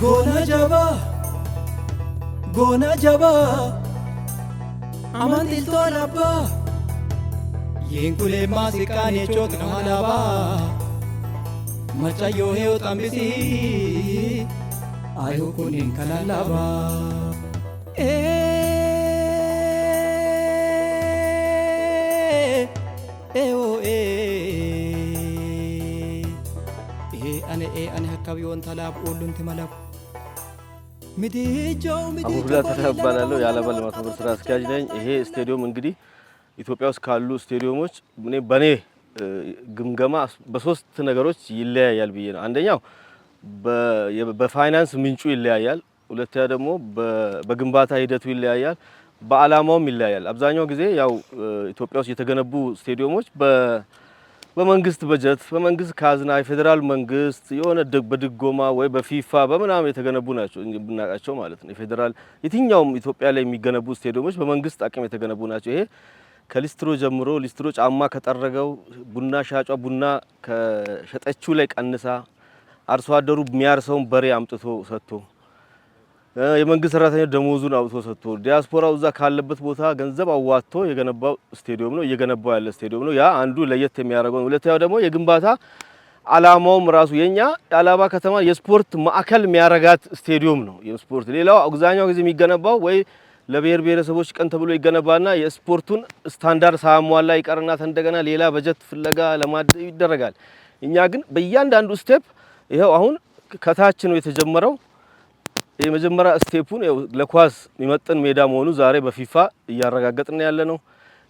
Gona jaba aman dilto alaba Yenkule masikane chot namalaba Machayo heo tambisi Ayo kunin kalalaba ane hakabi won talab ulun timalab አቡላ ተባባላለው ያለበል ማከበር ስራ አስኪያጅ ነኝ። ይሄ ስቴዲየም እንግዲህ ኢትዮጵያ ውስጥ ካሉ ስቴዲየሞች በኔ ግምገማ በሶስት ነገሮች ይለያያል ብዬ ነው። አንደኛው በፋይናንስ ምንጩ ይለያያል፣ ሁለተኛ ደግሞ በግንባታ ሂደቱ ይለያያል፣ በአላማውም ይለያያል። አብዛኛው ጊዜ ያው ኢትዮጵያ ውስጥ የተገነቡ ስቴዲየሞች በመንግስት በጀት በመንግስት ካዝና የፌደራል መንግስት የሆነ በድጎማ ወይ በፊፋ በመናም የተገነቡ ናቸው ብናቃቸው ማለት ነው። የፌደራል የትኛውም ኢትዮጵያ ላይ የሚገነቡ ስቴዲየሞች በመንግስት አቅም የተገነቡ ናቸው። ይሄ ከሊስትሮ ጀምሮ ሊስትሮ ጫማ ከጠረገው ቡና ሻጯ ቡና ከሸጠችው ላይ ቀንሳ አርሶ አደሩ የሚያርሰውን በሬ አምጥቶ ሰጥቶ የመንግስት ሰራተኛው ደሞዙን አውጥቶ ሰጥቶ ዲያስፖራው እዛ ካለበት ቦታ ገንዘብ አዋጥቶ የገነባው ስቴዲየም ነው፣ እየገነባው ያለ ስቴዲየም ነው። ያ አንዱ ለየት የሚያደርገው ነው። ሁለተኛው ደግሞ የግንባታ አላማውም ራሱ የኛ የአላባ ከተማ የስፖርት ማዕከል የሚያረጋት ስቴዲየም ነው። የስፖርት ሌላው አብዛኛው ጊዜ የሚገነባው ወይ ለብሔር ብሔረሰቦች ቀን ተብሎ ይገነባና የስፖርቱን ስታንዳርድ ሳያሟላ ይቀርና እንደገና ሌላ በጀት ፍለጋ ለማድረግ ይደረጋል። እኛ ግን በእያንዳንዱ ስቴፕ ይሄው አሁን ከታች ነው የተጀመረው። የመጀመሪያ ስቴፑን ለኳስ የሚመጥን ሜዳ መሆኑ ዛሬ በፊፋ እያረጋገጥን ያለ ነው።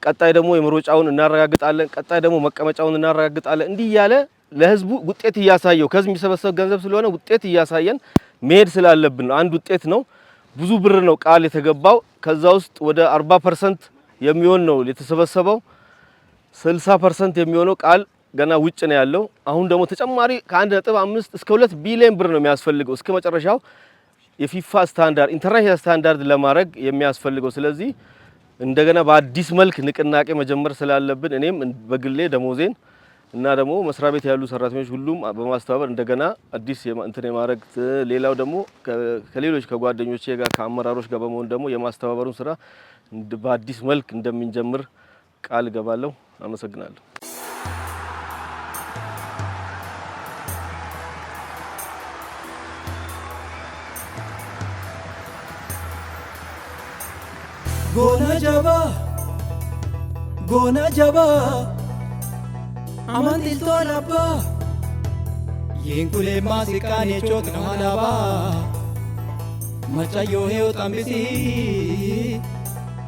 ቀጣይ ደግሞ የመሮጫውን እናረጋግጣለን። ቀጣይ ደግሞ መቀመጫውን እናረጋግጣለን። እንዲህ ያለ ለህዝቡ ውጤት እያሳየው ከዚህ የሚሰበሰብ ገንዘብ ስለሆነ ውጤት እያሳየን መሄድ ስላለብን አንድ ውጤት ነው። ብዙ ብር ነው ቃል የተገባው። ከዛ ውስጥ ወደ 40% የሚሆን ነው የተሰበሰበው። 60% የሚሆነው ቃል ገና ውጭ ነው ያለው። አሁን ደግሞ ተጨማሪ ከ1.5 እስከ 2 ቢሊዮን ብር ነው የሚያስፈልገው እስከ መጨረሻው የፊፋ ስታንዳርድ ኢንተርናሽናል ስታንዳርድ ለማድረግ የሚያስፈልገው። ስለዚህ እንደገና በአዲስ መልክ ንቅናቄ መጀመር ስላለብን እኔም በግሌ ደሞዜን እና ደግሞ መስሪያ ቤት ያሉ ሰራተኞች ሁሉም በማስተባበር እንደገና አዲስ እንትን የማድረግ ሌላው ደግሞ ከሌሎች ከጓደኞቼ ጋር ከአመራሮች ጋር በመሆን ደግሞ የማስተባበሩን ስራ በአዲስ መልክ እንደምንጀምር ቃል ገባለሁ። አመሰግናለሁ። Gona jaba aman dilto alaba Yenkule masikane chot namalaba Machayo heo tambisi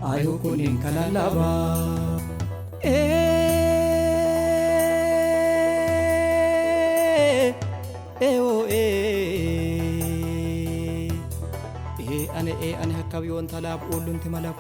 Ayo kunin kalalaba ane hakabi won talab ulun timalab